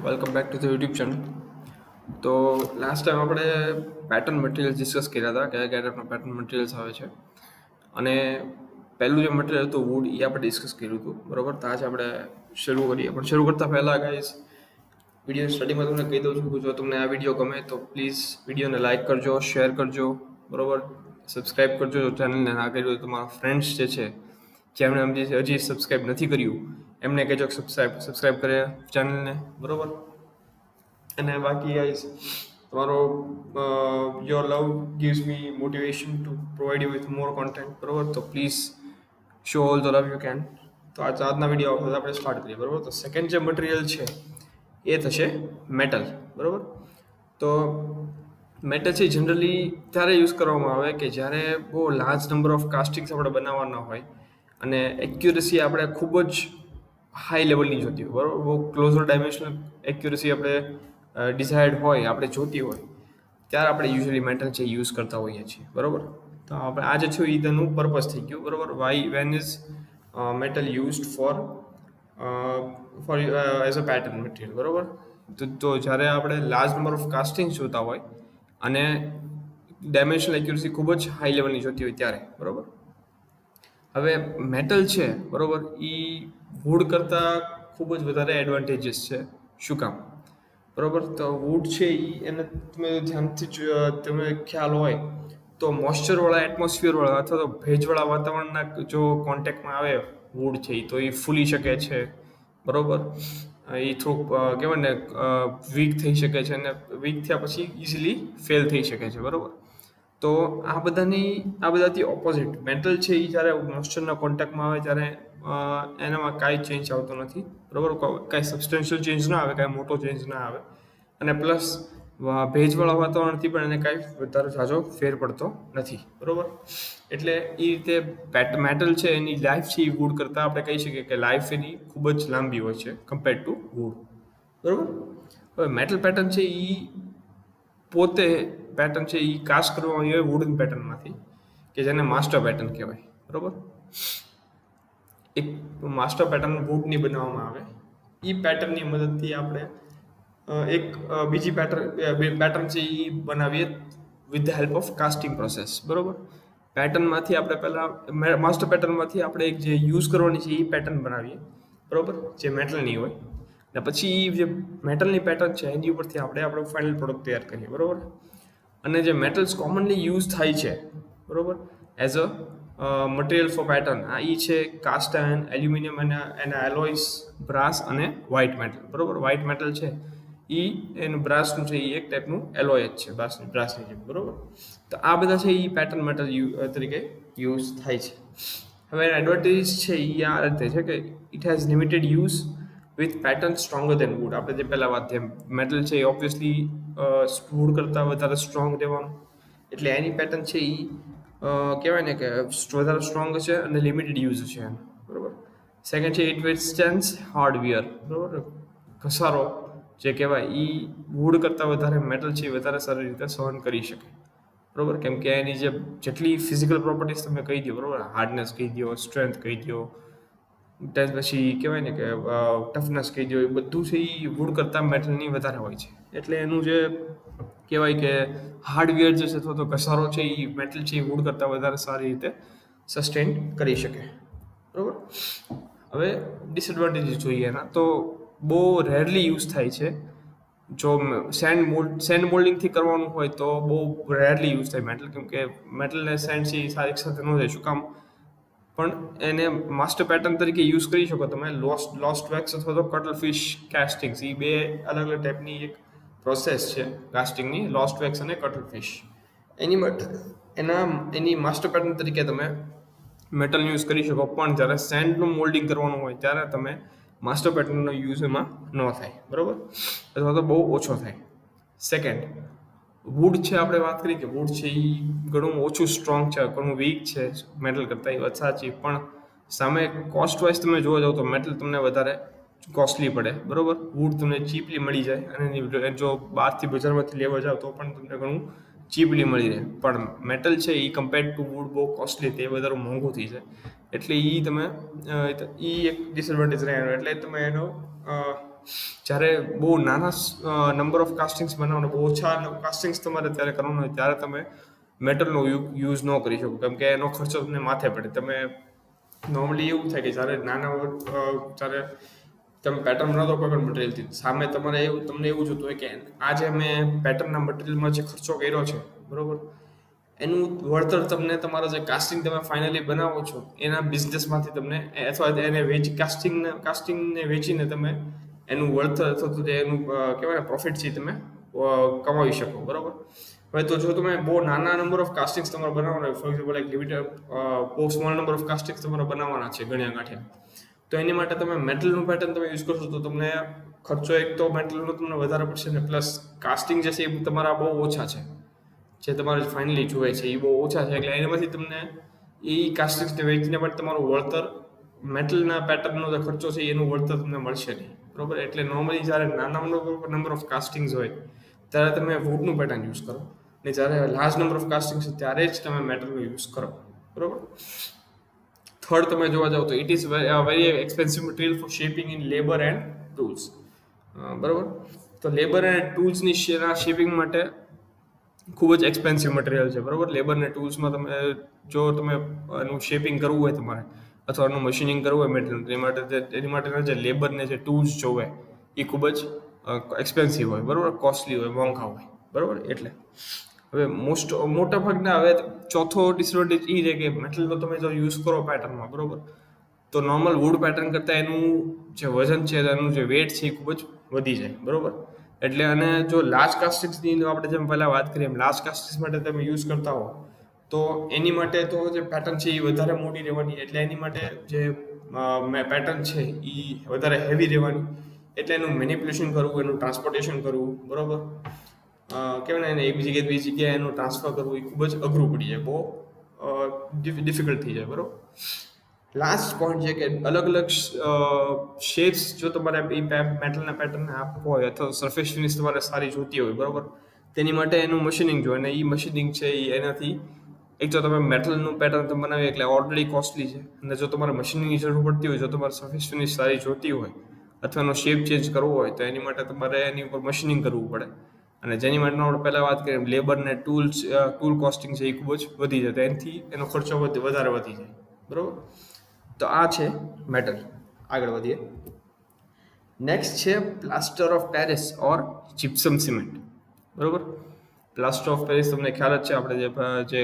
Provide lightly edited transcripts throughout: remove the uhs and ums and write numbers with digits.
Welcome back to the YouTube channel. તો last time આપણે pattern materials discuss કર્યા હતા, કયા કયા ટાઈપના પેટર્ન મટીરિયલ્સ આવે છે. અને પહેલું જે મટીરિયલ હતું વુડ, એ આપણે ડિસ્કસ કર્યું હતું, બરાબર. તો આજે આપણે શરૂ કરીએ. પણ શરૂ કરતાં પહેલાં ગાઈઝ, વિડીયો સ્ટડીમાં તમને કહી દઉં છું કે જો તમને આ વિડીયો ગમે તો પ્લીઝ વિડીયોને લાઇક કરજો, શેર કરજો, બરાબર. સબસ્ક્રાઈબ કરજો જો ચેનલને ના કર્યું તો. તમારા ફ્રેન્ડ્સ જે છે જેમણે હજી સબસ્ક્રાઈબ નથી કર્યું એમને કહેજો સબસ્ક્રાઈબ કરે ચેનલને, બરાબર. અને બાકી ગાઈઝ, તમારો your love gives me motivation two provide you with more content, બરાબર. તો please show all the love you can. તો આજના વિડીયો આપણે સ્ટાર્ટ કરીએ, બરાબર. તો સેકન્ડ જે મટીરિયલ છે એ થશે મેટલ, બરાબર. તો મેટલ છે જનરલી ત્યારે યુઝ કરવામાં આવે કે જ્યારે બહુ લાર્જ નંબર ઓફ કાસ્ટિંગ્સ આપણે બનાવવાના હોય અને એક્યુરેસી આપણે ખૂબ જ હાઈ લેવલની જોતી હોય, બરાબર. બહુ ક્લોઝર ડાયમેન્શનલ એક્યુરેસી આપણે ડિઝાયર્ડ હોય, આપણે જોતી હોય, ત્યારે આપણે યુઝ્યુઅલી મેટલ છે યુઝ કરતા હોઈએ છીએ, બરાબર. તો આપણે આજે છે એ તેનું પર્પઝ થઈ ગયું, બરાબર. When is metal used four as a pattern material, બરાબર. તો જ્યારે આપણે લાર્જ નંબર ઓફ કાસ્ટિંગ જોતા હોય અને ડાયમેન્શનલ એક્યુરેસી ખૂબ જ હાઈ લેવલની જોતી હોય ત્યારે, બરાબર. હવે મેટલ છે, બરાબર, એ વુડ કરતાં ખૂબ જ વધારે એડવાન્ટેજીસ છે. શું કામ? બરાબર. તો વુડ છે એને તમે ધ્યાનથી તમે ખ્યાલ હોય તો મોઇશ્ચરવાળા એટમોસ્ફિયરવાળા અથવા તો ભેજવાળા વાતાવરણના જો કોન્ટેક્ટમાં આવે વુડ છે તો એ ફૂલી શકે છે, બરાબર. એ થોડુંક કહેવાય ને વીક થઈ શકે છે અને વીક થયા પછી ઇઝીલી ફેલ થઈ શકે છે, બરાબર. તો આ બધાથી ઓપોઝિટ મેટલ છે એ જ્યારે મોઇશ્ચરના કોન્ટેક્ટમાં આવે ત્યારે એનામાં કાંઈ ચેન્જ આવતો નથી, બરાબર. કાંઈ સબસ્ટેન્શિયલ ચેન્જ ના આવે, કાંઈ મોટો ચેન્જ ના આવે. અને પ્લસ ભેજવાળા વાતાવરણથી પણ એને કાંઈ વધારે ઝાઝો ફેર પડતો નથી, બરાબર. એટલે એ રીતે મેટલ છે એની લાઈફ છે એ વુડ કરતાં આપણે કહી શકીએ કે લાઈફ એની ખૂબ જ લાંબી હોય છે કમ્પેર ટુ વુડ, બરાબર. હવે મેટલ પેટર્ન છે એ પોતે પેટર્ન છે એ કાસ્ટ કરવામાં આવી હોય વુડન પેટર્નમાંથી, કે જેને માસ્ટર પેટર્ન કહેવાય, બરાબર. એક માસ્ટર પેટર્ન વુડની બનાવવામાં આવે. એ પેટર્નની મદદથી આપણે એક બીજી પેટર્ન છે એ બનાવીએ with the help of casting process, બરાબર. પેટર્નમાંથી આપણે પહેલાં માસ્ટર પેટર્નમાંથી આપણે એક જે યુઝ કરવાની છે એ પેટર્ન બનાવીએ, બરાબર, જે મેટલની હોય. અને પછી જે મેટલની પેટર્ન છે એની ઉપરથી આપણે આપણો ફાઇનલ પ્રોડક્ટ તૈયાર કરીએ, બરાબર. અને જે મેટલ્સ કોમનલી યુઝ થાય છે, બરાબર, as a material four pattern, આ એ છે કાસ્ટ આયર્ન, એલ્યુમિનિયમ અને એના એલોઇસ, બ્રાસ અને વ્હાઇટ મેટલ, બરાબર. વ્હાઇટ મેટલ છે એ એનું બ્રાસનું છે એ એક ટાઈપનું એલોય જ છે બ્રાસની જેમ, બરાબર. તો આ બધા છે એ પેટર્ન મેટલ તરીકે યુઝ થાય છે. હવે એડવાન્ટેજ છે એ આ રીતે છે કે it has limited use with pattern stronger than wood. આપણે જે પહેલાં વાત થઈ, મેટલ છે એ ઓબ્વિયસલી વુડ કરતાં વધારે સ્ટ્રોંગ રહેવાનું, એટલે એની પેટર્ન છે એ કહેવાય ને કે વધારે સ્ટ્રોંગ છે અને લિમિટેડ યુઝ છે એનો, બરાબર. સેકન્ડ છે ઇટ વિથસ્ટેન્ડ્સ હાર્ડ વિયર, બરાબર. ઘસારો જે કહેવાય એ વુડ કરતાં વધારે મેટલ છે એ વધારે સારી રીતે સહન કરી શકે, બરાબર. કેમ કે એની જેટલી ફિઝિકલ પ્રોપર્ટીઝ તમે કહી દો, બરાબર, હાર્ડનેસ કહી દો, સ્ટ્રેન્થ કહી દો, ત્યાર પછી કહેવાય ને કે ટફનેસ કહી દો, એ બધું છે એ વુડ કરતાં મેટલની વધારે હોય છે. એટલે એનું જે કહેવાય કે હાર્ડવેર જે છે અથવા તો ઘસારો છે એ મેટલ છે એ વુડ કરતાં વધારે સારી રીતે સસ્ટેન કરી શકે, બરાબર. હવે ડિસએડવાન્ટેજીસ જોઈએ એના, તો બહુ રેરલી યુઝ થાય છે. જો સેન્ડ મોલ્ડિંગથી કરવાનું હોય તો બહુ રેરલી યુઝ થાય મેટલ, કેમ કે મેટલને સેન્ડ છે એ સારી સાથે ન જાય. શું કામ? પણ એને માસ્ટર પેટર્ન તરીકે યુઝ કરી શકો તમે. લોસ્ટ વેક્સ અથવા તો કટલ ફિશ કાસ્ટિંગ્સ, એ બે અલગ અલગ ટાઈપની એક પ્રોસેસ છે કાસ્ટિંગની, લોસ્ટ વેક્સ અને કટલ ફિશ. એની માસ્ટર પેટર્ન તરીકે તમે મેટલ યુઝ કરી શકો. પણ જ્યારે સેન્ડનું મોલ્ડિંગ કરવાનું હોય ત્યારે તમે માસ્ટર પેટર્નનો યુઝ એમાં ન થાય, બરાબર, અથવા તો બહુ ઓછો થાય. સેકન્ડ, વુડ છે, આપણે વાત કરી કે વુડ છે એ ઘણું ઓછું સ્ટ્રોંગ છે, ઘણું વીક છે મેટલ કરતાં, એ વાત સાચી. પણ સામે કોસ્ટ વાઇઝ તમે જોવા જાઓ તો મેટલ તમને વધારે કોસ્ટલી પડે, બરાબર. વુડ તમને ચીપલી મળી જાય અને જો બહારથી બજારમાંથી લેવા જાઓ તો પણ તમને ઘણું ચીપલી મળી રહે. પણ મેટલ છે એ કમ્પેર ટુ વુડ બહુ કોસ્ટલી, તે વધારે મોંઘું થઈ જાય. એટલે એ એક ડિસએડવાન્ટેજ રહેવાનો. એટલે તમે એનો જ્યારે બહુ નાના નંબર ઓફ કાસ્ટિંગ્સ બનાવવાના, બહુ ઓછા કાસ્ટિંગ્સ તમારે ત્યારે કરવાનું હોય ત્યારે તમે મેટલનો યુઝ ન કરી શકો, કેમ કે એનો ખર્ચો તમને માથે પડે. તમે નોર્મલી એવું થાય કે જ્યારે જ્યારે તમે પેટર્ન બનાવતો કોઈ પણ મટીરિયલથી, સામે તમને એવું જોતું હોય કે આજે મેં પેટર્નના મટીરિયલમાં જે ખર્ચો કર્યો છે, બરોબર, એનું વળતર તમને તમારા જે કાસ્ટિંગ તમે ફાઇનલી બનાવો છો એના બિઝનેસમાંથી તમને, અથવા એને કાસ્ટિંગને વેચીને તમે એનું વળતર અથવા તો એનું કહેવાય પ્રોફિટ છે તમે કમાવી શકો, બરોબર. હવે તો જો તમે બહુ નાના નંબર ઓફ કાસ્ટિંગ્સ તમારે બનાવવાના હોય, ફોર એક્ઝામ્પલ એક લિમિટેડ બહુ સ્મોલ નંબર ઓફ કાસ્ટિંગ્સ તમારે બનાવવાના છે ગણ્યા ગાંઠિયા, તો એની માટે તમે મેટલનું પેટર્ન તમે યુઝ કરશો તો તમને ખર્ચો એક તો મેટલનો તમને વધારે પડશે, ને પ્લસ કાસ્ટિંગ જે છે એ તમારા બહુ ઓછા છે, જે તમારે ફાઇનલી જોઈએ છે એ બહુ ઓછા છે, એટલે એનામાંથી તમને એ કાસ્ટિંગ્સને વેચીને પણ તમારું વળતર, મેટલના પેટર્નનો જે ખર્ચો છે એનું વળતર તમને મળશે નહીં, બરોબર. એટલે નોર્મલી જ્યારે નાના નંબર ઓફ કાસ્ટિંગ્સ હોય ત્યારે તમે વુડનું પેટર્ન યુઝ કરો, ને જ્યારે લાર્જ નંબર ઓફ કાસ્ટિંગ્સ હોય ત્યારે જ તમે મેટલનો યુઝ કરો, બરોબર. થર્ડ તમે જોવા જાઓ તો it is very expensive material four shaping in labour and tools, બરોબર. તો લેબર એન્ડ ટૂલ્સની શેપિંગ માટે ખૂબ જ એક્સપેન્સિવ મટીરિયલ છે, બરોબર. લેબર અને ટૂલ્સમાં તમે એનું શેપિંગ કરવું હોય તમારે, અથવા એનું મશીનિંગ કરવું હોય મેટેરિયલ, એની માટેના જે લેબર ને જે ટૂલ્સ જોવે એ ખૂબ જ એક્સપેન્સિવ હોય, બરોબર, કોસ્ટલી હોય, મોંઘા હોય, બરોબર. એટલે હવે મોટા ભાગના, હવે ચોથો ડિસએડવાન્ટેજ એ છે કે મેટલનો તમે જો યુઝ કરો પેટર્નમાં, બરોબર, તો નોર્મલ વુડ પેટર્ન કરતાં એનું જે વજન છે, એનું જે વેટ છે એ ખૂબ જ વધી જાય, બરોબર. એટલે અને જો લાર્જ કાસ્ટિંગ્સની આપણે જેમ પહેલાં વાત કરીએ એમ લાર્જ કાસ્ટિંગ્સ માટે તમે યુઝ કરતા હો તો એની માટે તો જે પેટર્ન છે એ વધારે મોટી રહેવાની, એટલે એની માટે જે પેટર્ન છે એ વધારે હેવી રહેવાની, એટલે એનું મેનિપ્યુલેશન કરવું, એનું ટ્રાન્સપોર્ટેશન કરવું, બરોબર, કહેવાય ને એને એક જગ્યાએ બીજી જગ્યાએ એનું ટ્રાન્સફર કરવું એ ખૂબ જ અઘરું પડી જાય, બહુ ડિફિકલ્ટ થઈ જાય, બરોબર. લાસ્ટ પોઈન્ટ છે કે અલગ અલગ શેપ્સ જો તમારે એ મેટલના પેટર્નને આપવો હોય અથવા સરફેસ ફિનિશ તમારે સારી જોતી હોય, બરોબર, તેની માટે એનું મશીનિંગ જોઈએ, અને એ મશીનિંગ છે એ એનાથી એક તો તમે મેટલનું પેટર્ન તમે બનાવી એટલે ઓલરેડી કોસ્ટલી છે, અને જો તમારે મશીનિંગની જરૂર પડતી હોય, જો તમારે સરફેસ ફિનિશ સારી જોતી હોય અથવા એનો શેપ ચેન્જ કરવો હોય તો એની માટે તમારે એની ઉપર મશીનિંગ કરવું પડે, અને જેની માટે આપણે પહેલાં વાત કરીએ લેબર ને ટૂલ કોસ્ટિંગ છે એ ખૂબ જ વધી જાય, તો એનાથી એનો ખર્ચો વધારે વધી જાય, બરોબર. તો આ છે મેટલ. આગળ વધીએ. નેક્સ્ટ છે plaster of Paris or gypsum cement, બરોબર. પ્લાસ્ટર ઓફ પેરિસ તમને ખ્યાલ જ છે, આપણે જે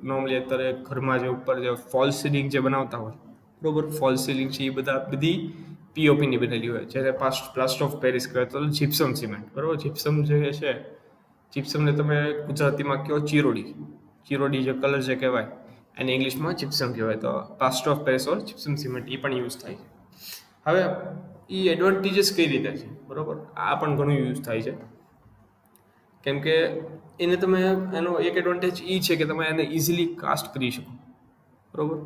નોર્મલી અત્યારે ઘરમાં જે ઉપર જે ફોલ સીલિંગ જે બનાવતા હોય, બરોબર, ફોલ સીલિંગ છે એ બધી પીઓપીની બનેલી હોય, જ્યારે પ્લાસ્ટર ઓફ પેરિસ કહેવાય તો જીપ્સમ સિમેન્ટ, બરોબર. જીપ્સમ જે છે, જીપ્સમને તમે ગુજરાતીમાં કહો ચીરોડી જે કલર જે કહેવાય એને ઇંગ્લિશમાં જીપ્સમ કહેવાય, તો plaster of Paris or gypsum cement એ પણ યુઝ થાય છે. હવે એ એડવાન્ટેજીસ કઈ રીતે છે, બરોબર, આ પણ ઘણું યુઝ થાય છે, કેમ કે એને તમે એનો એક એડવાન્ટેજ એ છે કે તમે એને ઇઝીલી કાસ્ટ કરી શકો, બરોબર.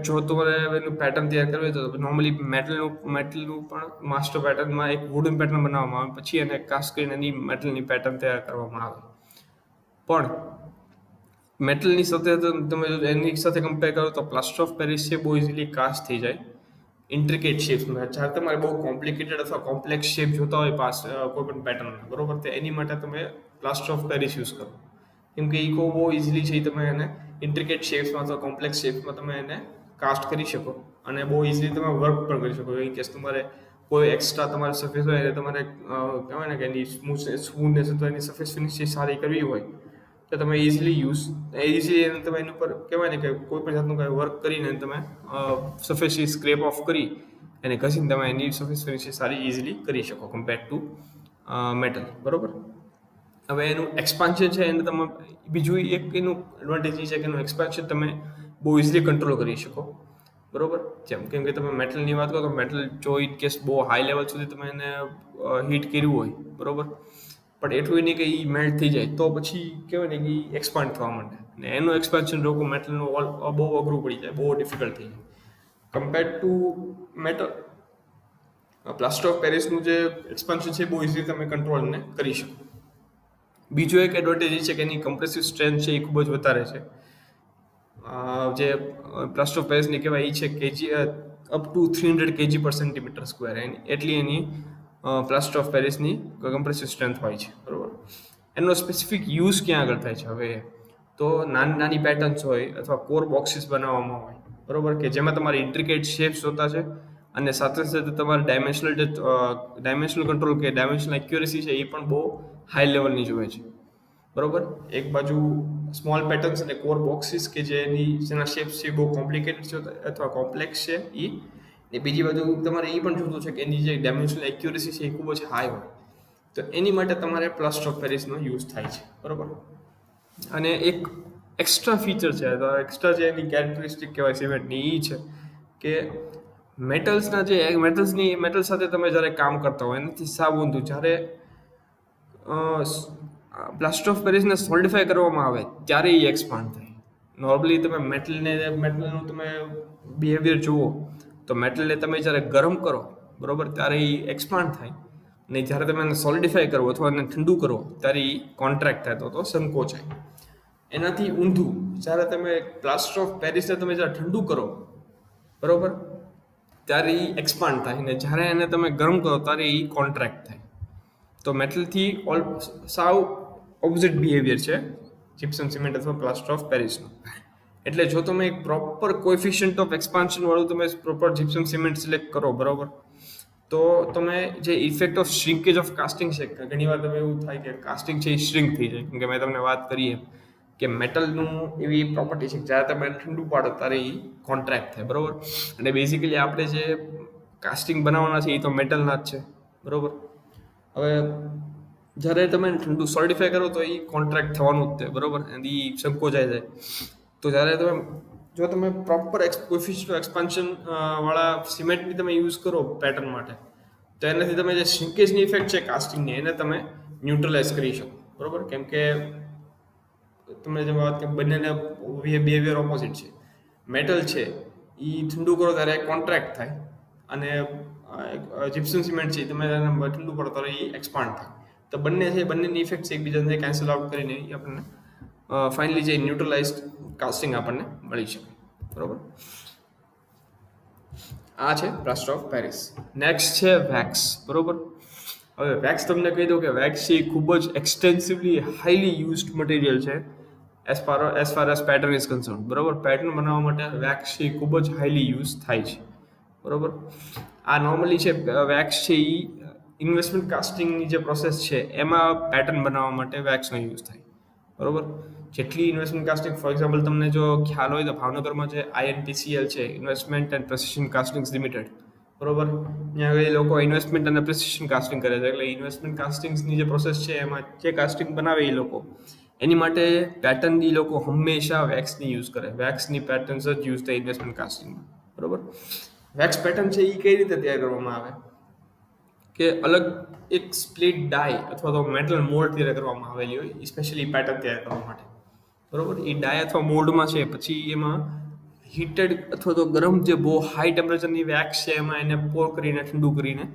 જો તમારે એનું પેટર્ન તૈયાર કરવી હોય તો નોર્મલી મેટલનું પણ માસ્ટર પેટર્નમાં એક વુડન પેટર્ન બનાવવામાં આવે, પછી એને કાસ્ટ કરીને એની મેટલની પેટર્ન તૈયાર કરવામાં આવે. પણ મેટલની સાથે તમે એની સાથે કમ્પેર કરો તો પ્લાસ્ટર ઓફ પેરિસ છે બહુ ઇઝીલી કાસ્ટ થઈ જાય ઇન્ટ્રિકેટ શેપ્સમાં. જ્યારે તમારે બહુ કોમ્પ્લિકેટેડ અથવા કોમ્પ્લેક્સ શેપ જોતા હોય કોઈ પણ પેટર્ન, બરોબર, તો એની માટે તમે પ્લાસ્ટર ઓફ પેરિસ યુઝ કરો, કેમ કે એ બહુ ઇઝીલી છે તમે એને ઇન્ટ્રિકેટ શેપ્સમાં અથવા કોમ્પ્લેક્સ શેપ્સમાં તમે એને કાસ્ટ કરી શકો, અને બહુ ઇઝીલી તમે વર્ક પણ કરી શકો. ઇન કેસ તમારે કોઈ એક્સ્ટ્રા તમારે સરફેસ હોય એટલે તમારે કહેવાય ને કે એની સ્મૂથનેસ અથવા એની સરફેસ ફિનિશ સારી કરવી હોય તો તમે ઇઝીલી એને તમે એની ઉપર કહેવાય ને કે કોઈ પણ જાતનું કાંઈ વર્ક કરીને તમે સરફેસ સ્ક્રેપ ઓફ કરી એને ઘસીને તમે એની સરફેસ ફિનિશ સારી ઇઝીલી કરી શકો કમ્પેર ટુ મેટલ, બરોબર. હવે એનું એક્સપાન્શન છે એને તમે બીજું એક એનું એડવાન્ટેજ એ છે કે એનું એક્સપાન્શન તમે બહુ ઇઝીલી કંટ્રોલ કરી શકો, બરોબર. કેમ કે તમે મેટલની વાત કરો તો મેટલ જો ઇન કેસ બહુ હાઈ લેવલ સુધી તમે એને હીટ કર્યું હોય, બરોબર, પણ એટલું નહીં કે એ મેલ્ટ થઈ જાય તો પછી કહેવાય ને કે એ એક્સપાન્ડ થવા માંડે, ને એનું એક્સપાન્શન રોકવું મેટલનું બહુ અઘરું પડી જાય, બહુ ડિફિકલ્ટ થઈ જાય compare to metal. Plaster of પેરિસનું જે એક્સપાન્શન છે બહુ ઇઝીલી તમે કંટ્રોલને કરી શકો. બીજો એક એડવાન્ટેજ એ છે કે એની કમ્પ્રેસિવ સ્ટ્રેન્થ છે એ ખૂબ જ વધારે છે. જે પ્લાસ્ટર ઓફ પેરિસની કહેવાય એ છે up to 300 kg per centimeter square એટલી એની પ્લાસ્ટર ઓફ પેરિસની કમ્પ્રેસિવ સ્ટ્રેન્થ હોય છે, બરાબર. એનો સ્પેસિફિક યુઝ ક્યાં આગળ થાય છે હવે, તો નાની નાની પેટર્ન્સ હોય અથવા કોર બોક્સીસ બનાવવામાં હોય, બરાબર, કે જેમાં તમારે ઇન્ટ્રિકેટ શેપ્સ હોતા છે અને સાથે સાથે તમારે ડાયમેન્શનલ કંટ્રોલ કે ડાયમેન્શનલ એક્યુરેસી છે એ પણ બહુ હાઈ લેવલની જોઈએ છે, બરાબર. એક બાજુ સ્મોલ પેટર્ન્સ અને કોર બોક્સીસ કે જેના શેપ્સ છે બહુ કોમ્પ્લિકેટેડ છે અથવા કોમ્પ્લેક્સ છે એ બીજી બાજુ તમારે એ પણ જોતું છે કે એની જે ડાયમેન્શનલ એક્યુરેસી છે એ ખૂબ જ હાઈ હોય, તો એની માટે તમારે પ્લાસ્ટર ઓફ પેરિસનો યુઝ થાય છે, બરાબર. અને એક એક્સ્ટ્રા ફીચર છે, તો એક્સ્ટ્રા જે એની કેરેક્ટરિસ્ટિક કહેવાય સિમેન્ટની એ છે કે મેટલ સાથે તમે જ્યારે કામ કરતા હોય એનાથી સાવ ઊંધું, જ્યારે પ્લાસ્ટર ઓફ પેરિસને સોલિડિફાય કરવામાં આવે ત્યારે એ એક્સપાન્ડ થાય. નોર્મલી તમે મેટલનું તમે બિહેવિયર જુઓ તો મેટલને તમે જ્યારે ગરમ કરો, બરાબર, ત્યારે એ એક્સપાન્ડ થાય, અને જ્યારે તમે એને સોલિડિફાય કરો અથવા એને ઠંડુ કરો ત્યારે એ કોન્ટ્રાક્ટ થાય, તો સંકોચાય. એનાથી ઊંધું, જ્યારે તમે પ્લાસ્ટર ઓફ પેરિસને તમે જ્યારે ઠંડુ કરો, બરાબર, ત્યારે એ એક્સપાન્ડ થાય, અને જ્યારે એને તમે ગરમ કરો ત્યારે એ કોન્ટ્રાક્ટ થાય. તો મેટલથી સાવ ઓપોઝિટ બિહેવિયર છે જીપ્સમ સિમેન્ટ અથવા પ્લાસ્ટર ઓફ પેરિસનું. એટલે જો તમે એક પ્રોપર કોએફિશિયન્ટ ઓફ એક્સપાન્શન વાળું તમે પ્રોપર જીપ્સમ સિમેન્ટ સિલેક્ટ કરો, બરાબર, તો તમે જે ઇફેક્ટ ઓફ શ્રિંકેજ ઓફ કાસ્ટિંગ છે, ઘણીવાર તમે એવું થાય કે કાસ્ટિંગ છે એ શ્રિંક થઈ જાય, કેમ કે મેં તમને વાત કરી એમ કે મેટલનું એવી પ્રોપર્ટી છે કે જ્યારે તમે ઠંડુ પાડો ત્યારે એ કોન્ટ્રાક્ટ થાય, બરાબર. અને બેઝિકલી આપણે જે કાસ્ટિંગ બનાવવાના છે એ તો મેટલના જ છે, બરાબર. હવે જ્યારે તમે ઠંડુ સોલિડિફાય કરો તો એ કોન્ટ્રાક્ટ થવાનું જ તે, બરાબર, અને એ સંકોચાઈ જાય. તો જ્યારે જો તમે પ્રોપર કોએફિશિયન્ટ એક્સપાન્શન વાળા સિમેન્ટની તમે યુઝ કરો પેટર્ન માટે, તો એનાથી તમે જે શ્રિંકેજની ઇફેક્ટ છે કાસ્ટિંગની એને તમે ન્યુટ્રલાઇઝ કરી શકો, બરાબર. કેમ કે તમે જે વાત કે બંનેના બિહેવિયર ઓપોઝિટ છે. મેટલ છે એ ઠંડુ કરો ત્યારે કોન્ટ્રાક્ટ થાય, અને જીપ્સમ સિમેન્ટ છે તમે એને ઠંડુ કરો ત્યારે એ એક્સપાન્ડ થાય. તો બંનેની ઇફેક્ટ છે એકબીજાને કેન્સલ આઉટ કરીને આપણને ફાઇનલી જે ન્યુટ્રલાઇઝડ કાસ્ટિંગ આપણને મળી શકે, બરાબર. આ છે પ્લાસ્ટર ઓફ પેરિસ. નેક્સ્ટ છે વેક્સ, બરાબર. હવે વેક્સ તમને કહી દઉં કે વેક્સ છે એ ખૂબ જ એક્સટેન્સિવલી હાઈલી યુઝડ મટીરિયલ છે as far as pattern is concern, બરાબર. પેટર્ન બનાવવા માટે વેક્સ છે એ ખૂબ જ હાઈલી યુઝ થાય છે, બરાબર. આ નોર્મલી છે વેક્સ છે એ ઇન્વેસ્ટમેન્ટ કાસ્ટિંગની જે પ્રોસેસ છે એમાં પેટર્ન બનાવવા માટે વેક્સનો યુઝ થાય, બરાબર. જેટલી ઇન્વેસ્ટમેન્ટ કાસ્ટિંગ, ફોર એક્ઝામ્પલ તમને જો ખ્યાલ હોય તો ભાવનગરમાં જે INPCL છે, ઇન્વેસ્ટમેન્ટ એન્ડ પ્રેસિશન કાસ્ટિંગ્સ લિમિટેડ, બરાબર, ત્યાં આગળ લોકો ઇન્વેસ્ટમેન્ટ અને પ્રેસિશન કાસ્ટિંગ કરે છે. એટલે ઇન્વેસ્ટમેન્ટ કાસ્ટિંગ્સની જે પ્રોસેસ છે એમાં જે કાસ્ટિંગ બનાવે એ લોકો એની માટે પેટર્ન એ લોકો હંમેશા વેક્સની યુઝ કરે. વેક્સની પેટર્ન્સ જ યુઝ થાય ઇન્વેસ્ટમેન્ટ કાસ્ટિંગમાં, બરાબર. વેક્સ પેટર્ન છે એ કઈ રીતે તૈયાર કરવામાં આવે કે અલગ એક સ્પ્લિટ ડાય અથવા તો મેટલ મોલ્ડ તૈયાર કરવામાં આવેલી હોય સ્પેશિયલી પેટર્ન તૈયાર કરવા માટે, બરાબર. એ ડાય અથવા મોલ્ડમાં છે પછી એમાં હીટેડ અથવા તો ગરમ જે બહુ હાઈ ટેમ્પરેચરની વેક્સ છે એમાં એને પોર કરીને ઠંડુ કરીને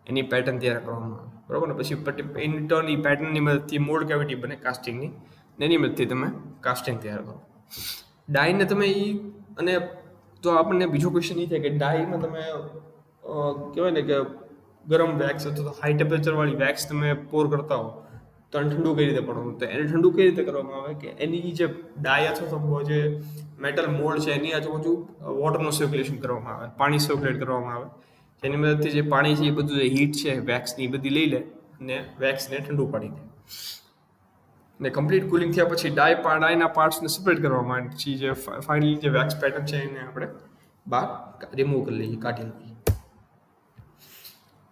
એની પેટર્ન તૈયાર કરવામાં આવે, બરાબર. ને પછી ઇન ટર્ન એ પેટર્નની મદદથી મોલ્ડ કેવિટી બને કાસ્ટિંગની, એની મદદથી તમે કાસ્ટિંગ તૈયાર કરો. ડાયને તમે અને તો આપણને બીજો ક્વેશ્ચન એ થાય કે ડાયમાં તમે કહેવાય ને કે ગરમ વેક્સ અથવા તો હાઈ ટેમ્પરેચરવાળી વેક્સ તમે પોર કરતા હો તો એને ઠંડુ કઈ રીતે કરવાનું, તો એને ઠંડુ કઈ રીતે કરવામાં આવે કે એની જે ડાય અથવા તો જે મેટલ મોલ્ડ છે એની આજુબાજુ વોટરનું સર્ક્યુલેશન કરવામાં આવે, પાણી સર્ક્યુલેટ કરવામાં આવે, જેની મદદથી જે પાણી છે એ બધું જે હીટ છે વેક્સની એ બધી લઈ લે અને વેક્સને ઠંડુ પાડી દે. ને કમ્પ્લીટ કુલિંગ થયા પછી ડાયના પાર્ટ્સને સેપરેટ કરવામાં આવે, પછી જે ફાઇનલી જે વેક્સ પેટર્ન છે એને આપણે બહાર રિમૂવ કરી લઈએ, કાઢી લઈએ.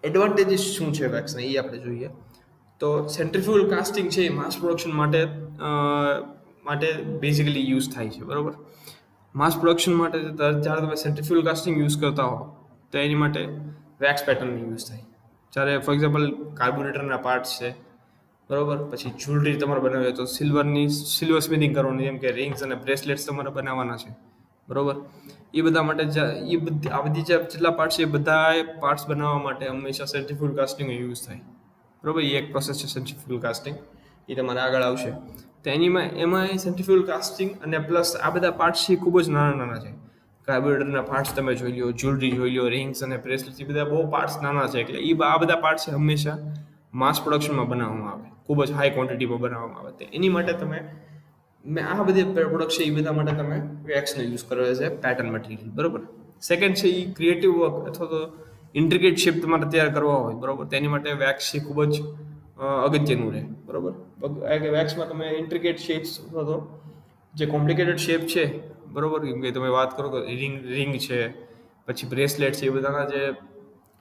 એડવાન્ટેજીસ શું છે વેક્સના એ આપણે જોઈએ તો સેન્ટ્રીફ્યુગલ કાસ્ટિંગ છે એ માસ પ્રોડક્શન માટે બેઝિકલી યુઝ થાય છે, બરાબર. માસ પ્રોડક્શન માટે જ્યારે તમે સેન્ટ્રીફ્યુગલ કાસ્ટિંગ યુઝ કરતા હો તો એની માટે વેક્સ પેટર્નની યુઝ થાય. જ્યારે ફોર એક્ઝામ્પલ કાર્બોરેટરના પાર્ટ્સ છે, બરાબર, પછી જ્વેલરી તમારે બનાવી તો સિલ્વર સ્મિથિંગ કરવાની, જેમ કે રિંગ્સ અને બ્રેસલેટ્સ તમારે બનાવવાના છે, બરાબર. એ બધા માટે આ બધી જેટલા પાર્ટ્સ છે એ બધા પાર્ટ્સ બનાવવા માટે હંમેશા સેન્ટ્રીફ્યુગલ કાસ્ટિંગ યુઝ થાય, બરાબર. એ એક પ્રોસેસ છે સેન્ટ્રીફ્યુગલ કાસ્ટિંગ, એ તમારે આગળ આવશે. તો એમાં સેન્ટ્રીફ્યુગલ કાસ્ટિંગ અને પ્લસ આ બધા પાર્ટ્સ છે ખૂબ જ નાના નાના છે. કાર્બોરેટરના પાર્ટ્સ તમે જોઈ લો, જ્વેલરી જોઈ લો, રિંગ્સ અને બ્રેસલેટ્સ, એ બધા બહુ પાર્ટ્સ નાના છે. એટલે આ બધા પાર્ટ્સ હંમેશા માસ પ્રોડક્શનમાં બનાવવામાં આવે, ખૂબ જ હાઈ ક્વોન્ટિટીમાં બનાવવામાં આવે. એની માટે તમે આ બધી પ્રોડક્ટ છે એ બધા માટે તમે વેક્સનો યુઝ કરો છે પેટર્ન મટીરિયલ, બરોબર. સેકન્ડ છે એ ક્રિએટિવ વર્ક અથવા તો ઇન્ટ્રિકેટ શેપ તમારે તૈયાર કરવા હોય, બરોબર, તેની માટે વેક્સ છે ખૂબ જ અગત્યનું રહે, બરોબર. વેક્સમાં તમે ઇન્ટ્રિકેટ શેપ્સ અથવા તો જે કોમ્પ્લિકેટેડ શેપ છે, બરોબર, કેમ કે તમે વાત કરો તો રિંગ છે, પછી બ્રેસલેટ છે, એ બધાના જે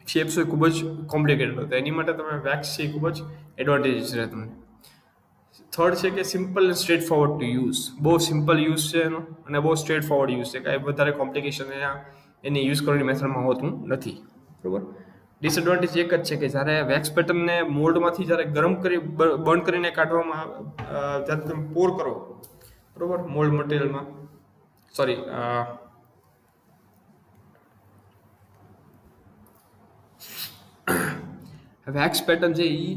શેપ્સ હોય ખૂબ જ કોમ્પ્લિકેટેડ હોય, તો એની માટે તમે વેક્સ છે એ ખૂબ જ એડવાન્ટેજીસ રહે તમને. થર્ડ છે કે simple and straight forward to use, બહુ સિમ્પલ યુઝ છે એનો અને બહુ સ્ટ્રેટ ફોરવર્ડ યુઝ છે, કાંઈ વધારે કોમ્પ્લિકેશન એની યુઝ કરવાની મેથડમાં હોતું નથી, બરોબર. ડિસએડવાન્ટેજ એક જ છે કે જ્યારે વેક્સ પેટર્નને મોલ્ડમાંથી જ્યારે ગરમ કરી બર્ન કરીને કાઢવામાં આવે, જ્યારે તમે પોર કરો, બરોબર, મોલ્ડ મટીરિયલમાં, સોરી, વેક્સ પેટર્ન છે એ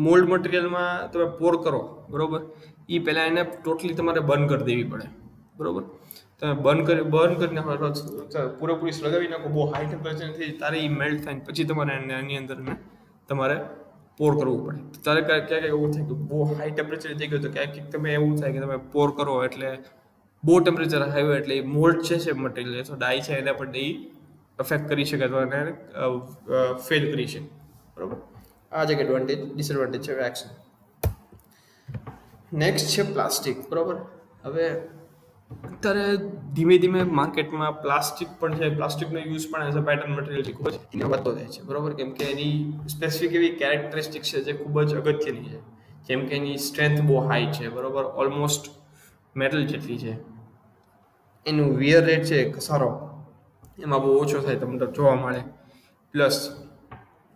મોલ્ડ મટીરિયલમાં તમે પોર કરો, બરોબર, એ પહેલાં એને ટોટલી તમારે બર્ન કરી દેવી પડે, બરોબર. તમે બર્ન કરીને પૂરેપૂરી લગાવી નાખો, બહુ હાઈ ટેમ્પરેચરથી તારે એ મેલ્ટ થાય, પછી તમારે એની અંદર તમારે પોર કરવું પડે. ત્યારે ક્યાંક એવું થાય કે બહુ હાઈ ટેમ્પરેચર થઈ ગયું, તો ક્યાંક તમે એવું થાય કે તમે પોર કરો એટલે બહુ ટેમ્પરેચર હાઈ હોય એટલે મોલ્ડ છે મટીરિયલ અથવા ડાય છે એના પર એ અફેક્ટ કરી શકે અથવા એને ફેલ કરી શકે, બરોબર. આ જ એક ડિસએડવાન્ટેજ છે વેક્સનો. નેક્સ્ટ છે પ્લાસ્ટિક, બરોબર. હવે અત્યારે ધીમે ધીમે માર્કેટમાં પ્લાસ્ટિક પણ છે, પ્લાસ્ટિકનો યુઝ પણ એઝ અ પેટર્ન મટીરિયલ ખૂબ જ વધતો જાય છે, બરોબર, કેમ કે એની સ્પેસિફિક એવી કેરેક્ટરિસ્ટિક છે જે ખૂબ જ અગત્યની છે, જેમ કે એની સ્ટ્રેન્થ બહુ હાઈ છે, બરોબર, ઓલમોસ્ટ મેટલ જેટલી છે. એનું વિયર રેટ છે ઘસારો એમાં બહુ ઓછો થાય તમને જોવા મળે. પ્લસ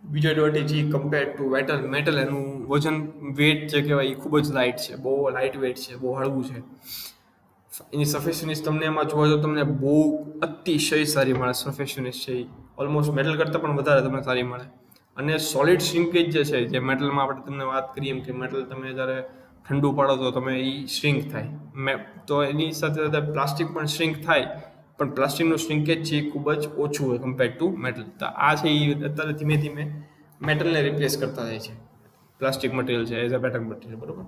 બીજો advantage A compare to metal એનું વજન વેટ જે કહેવાય એ ખૂબ જ લાઇટ છે, બહુ લાઇટ વેટ છે, બહુ હળવું છે. એની સરફેસ ફિનિશ તમને એમાં જોવા તો તમને બહુ અતિશય સારી મળે. સરફેસ ફિનિશ છે એ ઓલમોસ્ટ મેટલ કરતાં પણ વધારે તમને સારી મળે. અને સોલિડ શ્રિંકેજ જે છે, જે મેટલમાં આપણે તમને વાત કરીએ એમ કે મેટલ તમે જ્યારે ઠંડુ પાડો તો તમે એ શ્રિંક થાય, તો એની સાથે સાથે પ્લાસ્ટિક પણ શ્રિંક થાય, પણ પ્લાસ્ટિકનું શ્રિંકેજ છે એ ખૂબ જ ઓછું હોય કમ્પેર ટુ મેટલ. તો આ છે એ અત્યારે ધીમે ધીમે મેટલને રિપ્લેસ કરતા જાય છે, પ્લાસ્ટિક મટીરિયલ છે એઝ અ પેટર્ન મટીરિયલ, બરોબર.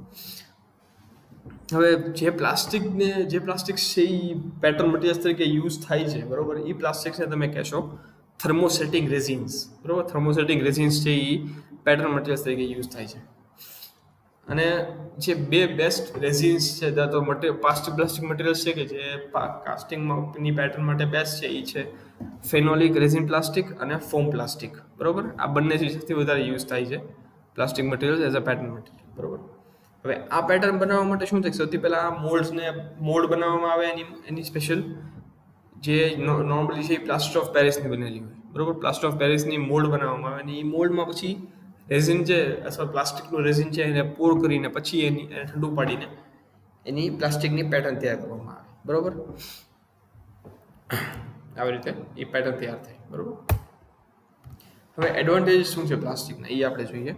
હવે જે પ્લાસ્ટિક છે એ પેટર્ન મટીરિયલ્સ તરીકે યુઝ થાય છે, બરોબર, એ પ્લાસ્ટિક્સને તમે કહેશો થર્મોસેટિંગ રેઝિન્સ, બરોબર. થર્મોસેટિંગ રેઝિન્સ છે એ પેટર્ન મટીરિયલ્સ તરીકે યુઝ થાય છે. અને જે બે બેસ્ટ રેઝિન્સ છે ત્યાં તો પ્લાસ્ટિક મટીરિયલ્સ છે કે જે કાસ્ટિંગની પેટર્ન માટે બેસ્ટ છે એ છે ફેનોલિક રેઝિન પ્લાસ્ટિક અને ફોમ પ્લાસ્ટિક, બરોબર. આ બંને સૌથી વધારે યુઝ થાય છે plastic material as a pattern material, બરોબર. હવે આ પેટર્ન બનાવવા માટે શું થાય, સૌથી પહેલાં આ મોલ્ડ બનાવવામાં આવે એની સ્પેશિયલ જે નોર્મલી છે એ પ્લાસ્ટર ઓફ પેરિસની બનેલી હોય, બરોબર. પ્લાસ્ટર ઓફ પેરિસની મોલ્ડ બનાવવામાં આવે અને એ મોલ્ડમાં પછી રેઝિન છે અથવા પ્લાસ્ટિકનું રેઝિન છે એને પોર કરીને પછી એને ઠંડુ પાડીને એની પ્લાસ્ટિકની પેટર્ન તૈયાર કરવામાં આવે, બરોબર. આવી રીતે એ પેટર્ન તૈયાર થાય, બરોબર. હવે એડવાન્ટેજ શું છે પ્લાસ્ટિકના એ આપણે જોઈએ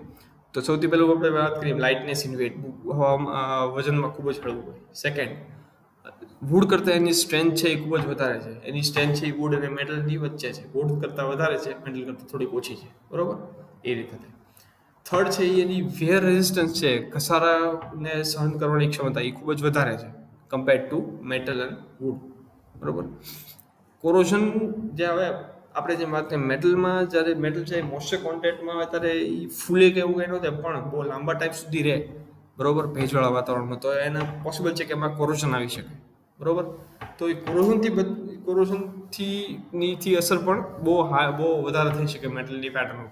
તો સૌથી પહેલું આપણે વાત કરીએ લાઇટનેસ ઇન વેટ, વજનમાં ખૂબ જ હળવું હોય. સેકન્ડ, વુડ કરતાં એની સ્ટ્રેન્થ છે એ ખૂબ જ વધારે છે. એની સ્ટ્રેન્થ છે એ વુડ અને મેટલની વચ્ચે છે, વુડ કરતાં વધારે છે, મેટલ કરતાં થોડીક ઓછી છે, બરોબર, એ રીતે થાય. થર્ડ છે એની વેર રેઝિસ્ટન્સ છે, ઘસારાને સહન કરવાની ક્ષમતા એ ખૂબ જ વધારે છે compare to metal and wood, બરોબર. કોરોઝન જે હવે આપણે જે વાત કરીએ મેટલમાં, જ્યારે મેટલ છે એ મોઇસ્ચર કોન્ટેક્ટમાં આવે ત્યારે એ ફૂલે કે એવું કંઈ ન થાય, પણ બહુ લાંબા ટાઈમ સુધી રહે, બરોબર, ભેજવાળા વાતાવરણમાં, તો એને પોસિબલ છે કે એમાં કોરોઝન આવી શકે, બરોબર. તો એ કોરોઝનથી અસર પણ બહુ વધારે થઈ શકે મેટલની પેટર્ન.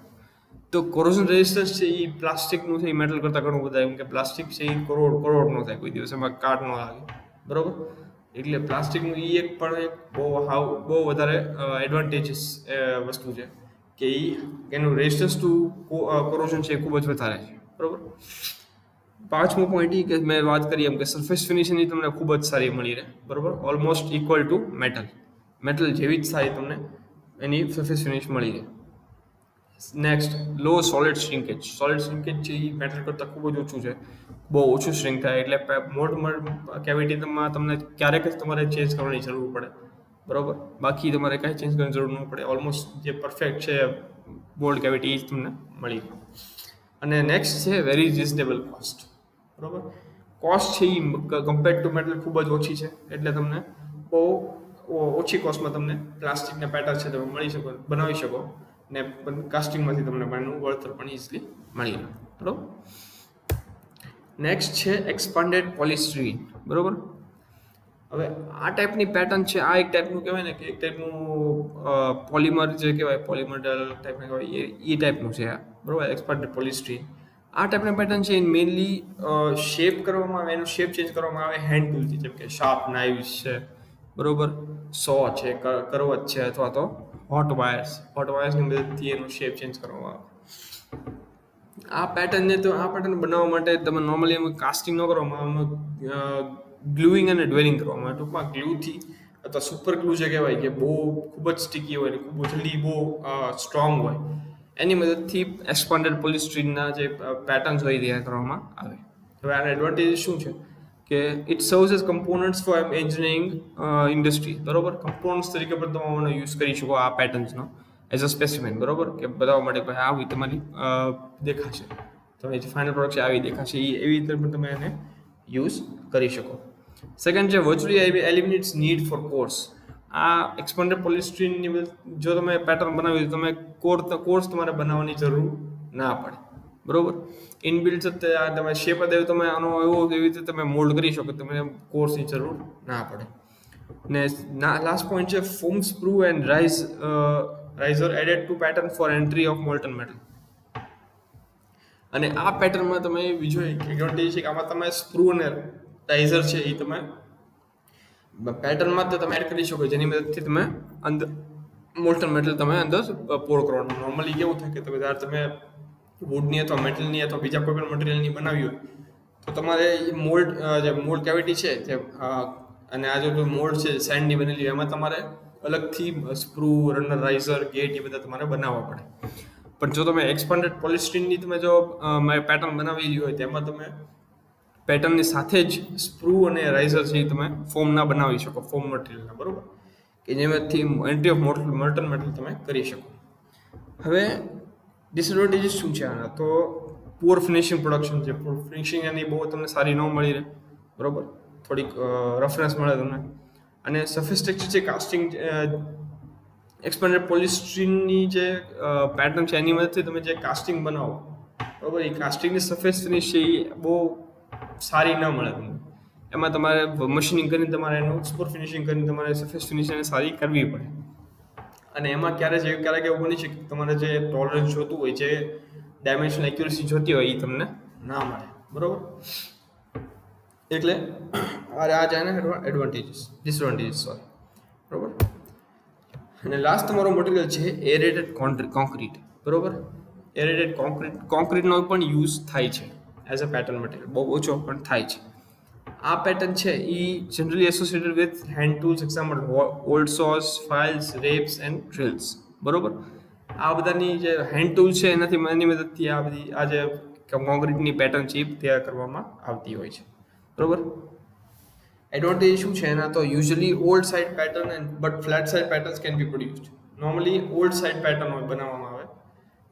તો કોરોઝન રેઝિસ્ટન્સ છે એ પ્લાસ્ટિકનું છે એ મેટલ કરતાં ઘણું વધારે, એમ કે પ્લાસ્ટિક છે એ કરોડ ન થાય, કોઈ દિવસ એમાં કાટ ન લાગે, બરોબર. એટલે પ્લાસ્ટિકનું એ એક બહુ વધારે એડવાન્ટેજીસ વસ્તુ છે કે એનું રેઝિસ્ટન્સ ટુ કોરોઝન છે એ ખૂબ જ વધારે છે, બરોબર. પાંચમો પોઈન્ટ એ કે મેં વાત કરી એમ કે સરફેસ ફિનિશિંગ તમને ખૂબ જ સારી મળી રહે, બરોબર, ઓલમોસ્ટ ઇક્વલ ટુ મેટલ જેવી જ સારી તમને એની સરફેસ ફિનિશ મળી રહે. નેક્સ્ટ લો સોલિડ શ્રિંકેજ. સોલિડ શ્રિંકેજ છે એ મેટલ કરતાં ખૂબ જ ઓછું છે, બહુ ઓછું શ્રિંક થાય, એટલે મોલ્ડ કેવિટીમાં તમને ક્યારેક જ તમારે ચેન્જ કરવાની જરૂર પડે, બરોબર. બાકી તમારે કાંઈ ચેન્જ કરવાની જરૂર ન પડે. ઓલમોસ્ટ જે પરફેક્ટ છે મોલ્ડ કેવિટી એ જ તમને મળી. અને નેક્સ્ટ છે વેરી રિઝનેબલ કોસ્ટ, બરોબર. કોસ્ટ છે એ કમ્પેર ટુ મેટલ ખૂબ જ ઓછી છે, એટલે તમને બહુ ઓછી કોસ્ટમાં તમને પ્લાસ્ટિકના પેટર્ન છે તમે મળી શકો, બનાવી શકો, ને કાસ્ટિંગમાંથી તમને એનું વળતર પણ ઇઝીલી મળી રહે, બરોબર. નેક્સ્ટ છે એક્સપાન્ડેડ પોલિસ્ટ્રીન, બરોબર. હવે આ ટાઈપની પેટર્ન છે, આ એક ટાઈપનું કહેવાય ને કે એક ટાઈપનું પોલિમર જે કહેવાય, પોલિમર ટાઈપનું કહેવાય, એ ટાઈપનું છે આ, બરોબર. એક્સપાન્ડેડ પોલિસ્ટ્રીન આ ટાઈપના પેટર્ન છે, મેઇનલી શેપ કરવામાં આવે, એનું શેપ ચેન્જ કરવામાં આવે હેન્ડ ટૂલથી, જેમ કે શાર્પ નાઇવ્સ છે, બરોબર, સો છે, કરવત છે, અથવા તો હોટ વાયર્સની મદદથી એનું શેપ ચેન્જ કરવામાં આવે. આ પેટર્ન બનાવવા માટે તમે નોર્મલી એમાં કાસ્ટિંગ ન કરવામાં આવે, ગ્લુઈંગ અને ડ્વેલિંગ કરવામાં આવે. ટૂંકમાં ગ્લુથી અથવા સુપર ગ્લુ જે કહેવાય કે બહુ ખૂબ જ સ્ટીકી હોય, ખૂબ જલ્દી બહુ સ્ટ્રોંગ હોય, એની મદદથી એક્સપાન્ડેડ પોલિસ્ટ્રીનના જે પેટર્ન્સ હોય તૈયાર કરવામાં આવે. હવે આના એડવાન્ટેજ શું છે કે it serves as components for engineering industry, બરોબર. કમ્પોનન્ટ્સ તરીકે પણ તમે આનો યુઝ કરી શકો આ પેટર્ન્સનો એઝ અ સ્પેસિમેન, બરોબર, કે બતાવવા માટે કે આવી તમારી દેખાશે, તો એ ફાઇનલ પ્રોડક્ટ છે આવી દેખાશે, એવી રીતે પણ તમે એને યુઝ કરી શકો. સેકન્ડ છે વર્ચ્યુઅલી એલિમિનેટ્સ નીડ ફોર કોર્સ. આ એક્સપાન્ડેડ પોલિસ્ટ્રીનની જો તમે પેટર્ન બનાવી તો તમે કોર્સ તમારે બનાવવાની જરૂર ના પડે, બરોબર. ઇનબિલ્ટ તમે શેપ દેવ તમે આનો એવી રીતે તમે મોલ્ડ કરી શકો, તમને કોર્સની જરૂર ના પડે. ને લાસ્ટ પોઈન્ટ છે foam sprue and riser added to pattern for entry of molten metal. અને આ પેટર્નમાં તમે બીજો એક એડવાન્ટેજ છે કે આમાં તમે સ્પ્રૂ અને રાઇઝર છે એ તમે પેટર્નમાં તો તમે એડ કરી શકો, જેની મદદથી તમે અંદર મોલ્ટન મેટલ તમે અંદર પોર કરવાનું. નોર્મલી કેવું થાય કે તમે વુડની અથવા મેટલની અથવા બીજા કોઈ પણ મટીરિયલની બનાવી હોય તો તમારે મોલ્ડ કેવિટી છે તે અને આ જો મોલ્ડ છે સેન્ડની બનેલી, એમાં તમારે અલગથી સ્પ્રૂ, રનર, રાઇઝર, ગેટ એ બધા તમારે બનાવવા પડે. પણ જો તમે એક્સપાન્ડેડ પોલિસ્ટ્રીનની તમે જો પેટર્ન બનાવેલી હોય તેમાં તમે પેટર્નની સાથે જ સ્પ્રૂ અને રાઇઝર છે એ તમે ફોર્મના બનાવી શકો, ફોર્મ મટીરિયલના, બરોબર, કે જેમાંથી એન્ટ્રી ઓફ મોલ્ટન મેટલ તમે કરી શકો. હવે ડિસએડવાન્ટેજીસ શું છે આના? તો પુઅર ફિનિશિંગ પ્રોડક્શન છે, ફિનિશિંગ એની બહુ તમને સારી ન મળી રહે, બરોબર, થોડીક રફનેસ મળે તમને. અને સરફેસ ટેક્સચર છે કાસ્ટિંગ એક્સપાન્ડેડ પોલિસ્ટ્રીનની જે પેટર્ન છે એની મદદથી તમે જે કાસ્ટિંગ બનાવો, બરોબર, એ કાસ્ટિંગની સરફેસ ફિનિશ છે એ બહુ સારી ન મળે તમને. એમાં તમારે મશીનિંગ કરીને તમારે એનું સુપર ફિનિશિંગ કરીને તમારે સરફેસ ફિનિશિંગ સારી કરવી પડે. અને એમાં ક્યારેક એવું બની શકે તમારે જે ટોલરન્સ જોતું હોય, જે ડાયમેન્શન એક્યુરસી જોતી હોય એ તમને ના મળે, બરોબર. એટલે આ છે એના ડિસએડવાન્ટેજીસ, સોરી, બરોબર. અને લાસ્ટ તમારો મટીરિયલ છે એરેટેડ કોન્ક્રીટ, બરોબર. એરેટેડ કોન્ક્રીટનો પણ યુઝ થાય છે એઝ અ પેટર્ન મટીરિયલ, બહુ ઓછો પણ થાય છે. આ પેટર્ન છે એ generally associated with hand tools, example old saws, files, rasps and drills, બરોબર. આ બધાની જે હેન્ડ ટૂલ છે એની મદદથી આ જે કોન્ક્રીટની પેટર્ન છે એ તૈયાર કરવામાં આવતી હોય છે, બરોબર. એડવાન્ટેજ શું છે એના? તો usually old side pattern but flat side patterns can be produced. Normally old side pattern બનાવવામાં આવે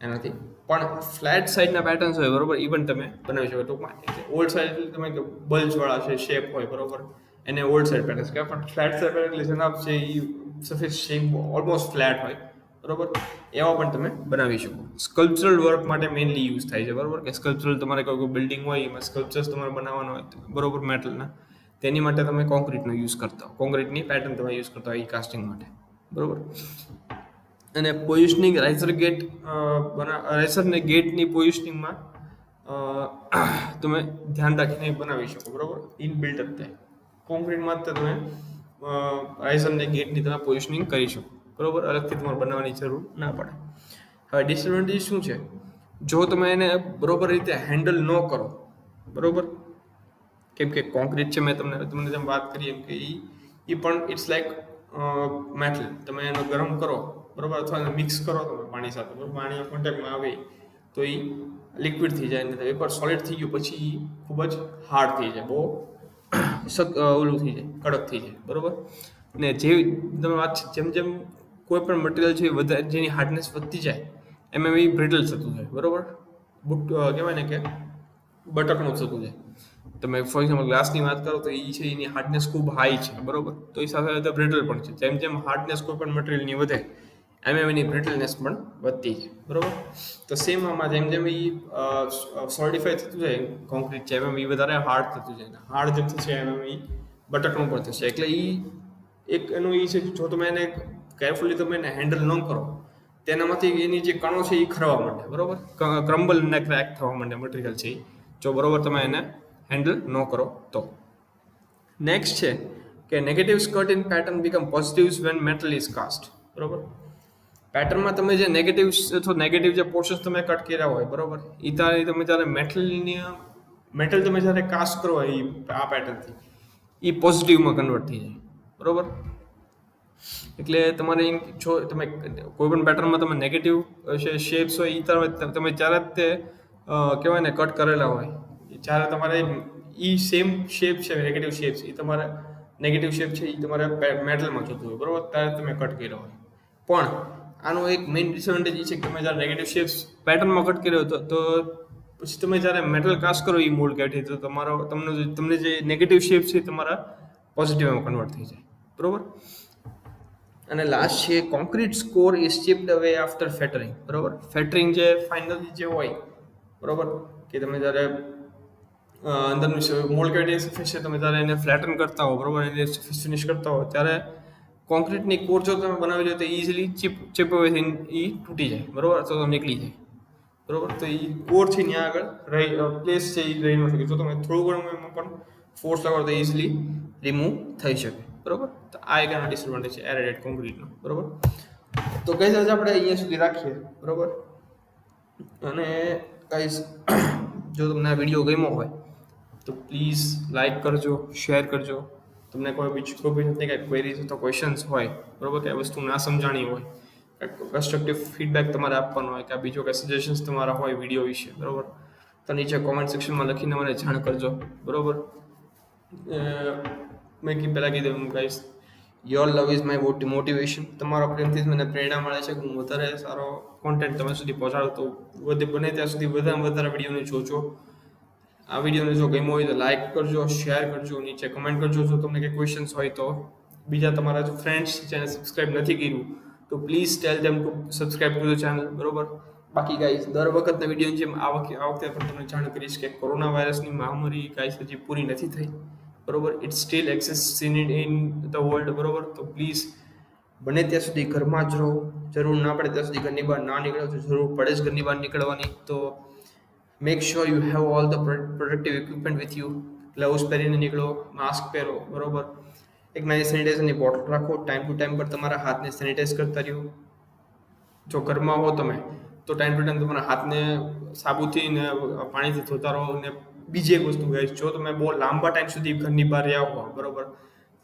એનાથી, પણ ફ્લેટ સાઇડના પેટર્ન્સ હોય, બરોબર, એ પણ તમે બનાવી શકો. ટૂંકમાં ઓલ્ડ સાઇડ એટલે તમે બલ્જવાળા છે, શેપ હોય, બરોબર, એને ઓલ્ડ સાઇડ પેટર્ન્સ કહેવાય. પણ ફ્લેટ સાઇડ પેટર્ન એટલે જનાબ છે એ સરફેસ શેપ ઓલમોસ્ટ ફ્લેટ હોય, બરોબર, એવા પણ તમે બનાવી શકો. સ્કલ્પચરલ વર્ક માટે મેઇનલી યુઝ થાય છે, બરોબર, કે સ્કલ્પચરલ તમારે કોઈ બિલ્ડિંગ હોય એમાં સ્કલ્પચર્સ તમારે બનાવવાનો હોય, બરોબર, મેટલના, તેની માટે તમે કોન્ક્રીટનો યુઝ કરતા હો, કોન્ક્રીટની પેટર્ન તમે યુઝ કરતા હોય એ કાસ્ટિંગ માટે, બરોબર. અને પોઝિશનિંગ રાઇઝર ને ગેટની પોઝિશનિંગમાં તમે ધ્યાન રાખીને બનાવી શકો, બરોબર, ઇનબિલ્ટ જ થાય. કોન્ક્રીટમાં જ તમે રાઇઝર ને ગેટની તમે પોઝિશનિંગ કરી શકો, બરોબર, અલગથી તમારે બનાવવાની જરૂર ના પડે. હવે ડિસએડવાન્ટેજ શું છે? જો તમે એને બરોબર રીતે હેન્ડલ ન કરો, બરોબર, કેમ કે કોન્ક્રીટ છે, મેં તમને જેમ વાત કરી એમ કે એ પણ ઇટ્સ લાઈક મેટલ, તમે એનો ગરમ કરો, બરોબર, અથવા એને મિક્સ કરો તમે પાણી સાથે, બરોબર, પાણી કોન્ટેક્ટમાં આવે તો એ લિક્વિડ થઈ જાય, ને એકવાર સોલિડ થઈ ગયું પછી ઈ ખૂબ જ હાર્ડ થઈ જાય, બહુ ઓલું થઈ જાય, કડક થઈ જાય, બરોબર. ને જેવી તમે વાત છે, જેમ જેમ કોઈ પણ મટીરિયલ છે વધારે જેની હાર્ડનેસ વધતી જાય એમ એ બ્રિટલ થતું જાય, બરોબર. કહેવાય ને કે બટકનું થતું જાય. તમે ફોર એક્ઝામ્પલ ગ્લાસની વાત કરો તો એ છે એની હાર્ડનેસ ખૂબ હાઈ છે, બરોબર, તો એ સાથે સાથે બ્રિટલ પણ છે. જેમ જેમ હાર્ડનેસ કોઈ પણ મટીરિયલની વધે એમ એની બ્રિટલનેસ પણ વધતી જાય, બરોબર. તો સેમ આમાં જેમ જેમ એ સોલિડિફાય થતું જાય કોન્ક્રીટ છે એમ એ વધારે હાર્ડ થતું જાય, હાર્ડ જેમ થશે એમ એ બટકનું પણ થશે. એટલે એ એક એનું એ છે કે જો તમે એને કેરફુલી તમે એને હેન્ડલ ન કરો તેનામાંથી એની જે કણો છે એ ખરવા માંડે, બરોબર, ક્રમ્બલ ને ક્રેક થવા માંડે મટીરિયલ છે જો બરોબર તમે એને હેન્ડલ ન કરો તો. નેક્સ્ટ છે કે negative skirt in pattern become positives when metal is cast, બરોબર. પેટર્નમાં તમે જે નેગેટિવ અથવા નેગેટિવ જે પોર્શન્સ તમે કટ કર્યા હોય, બરોબર, એ તારે તમે જ્યારે મેટલ તમે જ્યારે કાસ્ટ કરો એ આ પેટર્નથી એ પોઝિટિવમાં કન્વર્ટ થઈ જાય, બરોબર. એટલે તમારે જો તમે કોઈ પણ પેટર્નમાં તમે નેગેટિવ શેપ્સ હોય એ તમે જ્યારે તે કહેવાય ને કટ કરેલા હોય જ્યારે તમારે એ સેમ શેપ છે નેગેટિવ શેપ્સ એ તમારે નેગેટિવ શેપ છે એ તમારે મેટલમાં જોતું હોય, બરોબર, ત્યારે તમે કટ કર્યો હોય. પણ આનો એક મેઇન ડિસએડવાન્ટેજ એ છે કે તમે જ્યારે નેગેટિવ શેપ્સ પેટર્નમાં કટ કર્યો તો પછી તમે જ્યારે મેટલ કાસ્ટ કરો એ મોલ્ડ કેટી તો તમને જે નેગેટિવ શેપ છે તમારા પોઝિટિવમાં કન્વર્ટ થઈ જાય, બરોબર. અને લાસ્ટ છે કોન્ક્રીટ સ્કોર ઇઝ ચિપ્ડ અવે આફ્ટર ફેટરિંગ, બરોબર. ફેટરિંગ જે ફાઇનલી જે હોય, બરોબર, કે તમે જ્યારે અંદરનું મોલ્ડ કેવિટી સરફેસ છે તમે જ્યારે એને ફ્લેટન કરતા હો, બરોબર, એને ફિનિશ કરતા હો ત્યારે કોન્ક્રીટની કોર જો તમે બનાવી લો તો ઇઝીલી ચિપ અવે થઈને એ તૂટી જાય, બરોબર, અથવા તો નીકળી જાય, બરોબર. તો એ કોર છે ત્યાં આગળ પ્લેસ છે એ રહી ન શકે. જો તમે થોડું ઘણું એમાં પણ ફોર્સ લગાવો તો ઇઝીલી રિમૂવ થઈ શકે, બરોબર. તો આ એક એનો ડિસએડવાન્ટેજ છે એરેટેડ કોન્ક્રીટનો, બરોબર. તો ગાઈઝ આજે આપણે અહીંયા સુધી રાખીએ, બરોબર. અને ગાઈઝ જો તમને આ વિડીયો ગમ્યો હોય તો પ્લીઝ લાઈક કરજો, શેર કરજો. તમને કોઈ બીજું કંઈ ક્વેરીઝ અથવા ક્વેશ્ચન્સ હોય, બરોબર, કે વસ્તુ ના સમજાણી હોય, કન્સ્ટ્રક્ટિવ ફીડબેક તમારે આપવાનો હોય કે આ બીજો કંઈ સજેશન્સ તમારા હોય વિડીયો વિશે, બરોબર, તો નીચે કોમેન્ટ સેક્શનમાં લખીને મને જાણ કરજો, બરોબર. મેં પહેલાં કીધું guys your love is my motivation. તમારા પ્રેમથી જ મને પ્રેરણા મળે છે કે હું વધારે સારો કોન્ટેન્ટ તમે સુધી પહોંચાડું તો બને ત્યાં સુધી વધારે વિડીયોને જોજો. આ વિડીયોને જો ગમ્યો હોય તો લાઈક કરજો, શેર કરજો, નીચે કમેન્ટ કરજો. જો તમને કંઈ ક્વેશ્ચન્સ હોય તો બીજા તમારા જો ફ્રેન્ડ્સ ચેનલ સબસ્ક્રાઈબ નથી કર્યું તો please tell them to subscribe to the channel, બરોબર. બાકી ગાઈસ દર વખતના વિડીયોની જેમ આ વખતે પણ તમને જાણ કરીશ કે કોરોના વાયરસની મહામારી ગાઈસ હજી પૂરી નથી થઈ, બરોબર. It steel exist in the world, બરોબર. તો પ્લીઝ બને ત્યાં સુધી ઘરમાં જ રહો. જરૂર ના પડે ત્યાં સુધી ઘરની બહાર ના નીકળો. જો જરૂર પડે જ ઘરની બહાર નીકળવાની તો make sure you have all the protective equipment with you. Gloves પહેરીને નીકળો, માસ્ક પહેરો, બરોબર. એક નાની સેનિટાઈઝરની બોટલ રાખો. ટાઈમ ટુ ટાઈમ પર તમારા હાથને સેનિટાઈઝ કરતા રહ્યો. જો ઘરમાં હો તમે તો ટાઈમ ટુ ટાઈમ તમારા હાથને સાબુથી ને પાણીથી ધોતા રહો. અને બીજી એક વસ્તુ ગાઈસ, જો તમે બહુ લાંબા ટાઈમ સુધી ઘરની બહાર રહ્યા હો, બરોબર,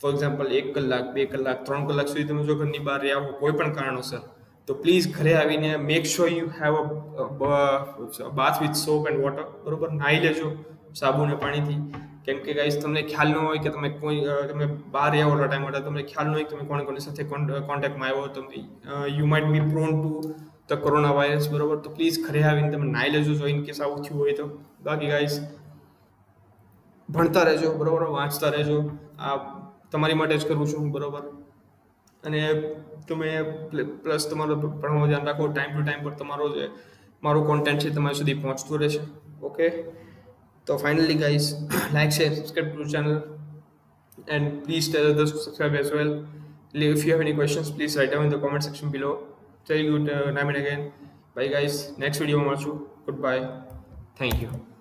ફોર એક્ઝામ્પલ 1 કલાક, 2 કલાક, 3 કલાક સુધી તમે જો ઘરની બહાર રહ્યા હો કોઈ પણ કારણોસર, તો પ્લીઝ ઘરે આવીને make sure you have a bath with soap and water, બરોબર. નાહી લેજો સાબુ અને પાણીથી. કેમ કે ગાઈસ તમને ખ્યાલ ન હોય કે તમે બહાર રહ્યા હો ટાઈમ માટે, તમને ખ્યાલ ન હોય કે તમે કોની સાથે કોન્ટેક્ટમાં આવ્યો તો you might be prone to the corona virus, બરોબર. તો પ્લીઝ ઘરે આવીને તમે નાહી લેજો જો ઇન કેસ આવું થયું હોય તો. બાકી ગાઈસ ભણતા રહેજો, બરોબર, વાંચતા રહેજો. આ તમારી માટે જ કરું છું, બરોબર. અને તમે પ્લસ તમારો ભણવાનું ધ્યાન રાખો. ટાઈમ ટુ ટાઈમ પર મારું કોન્ટેન્ટ છે તમારી સુધી પહોંચતું રહેશે, ઓકે. તો finally guys like, share, subscribe two channel and please tell others to subscribe as well. If you have any questions, please write down in the comment section below. Very good time and again. Bye guys. Next video માં મળશું. Goodbye. Thank you.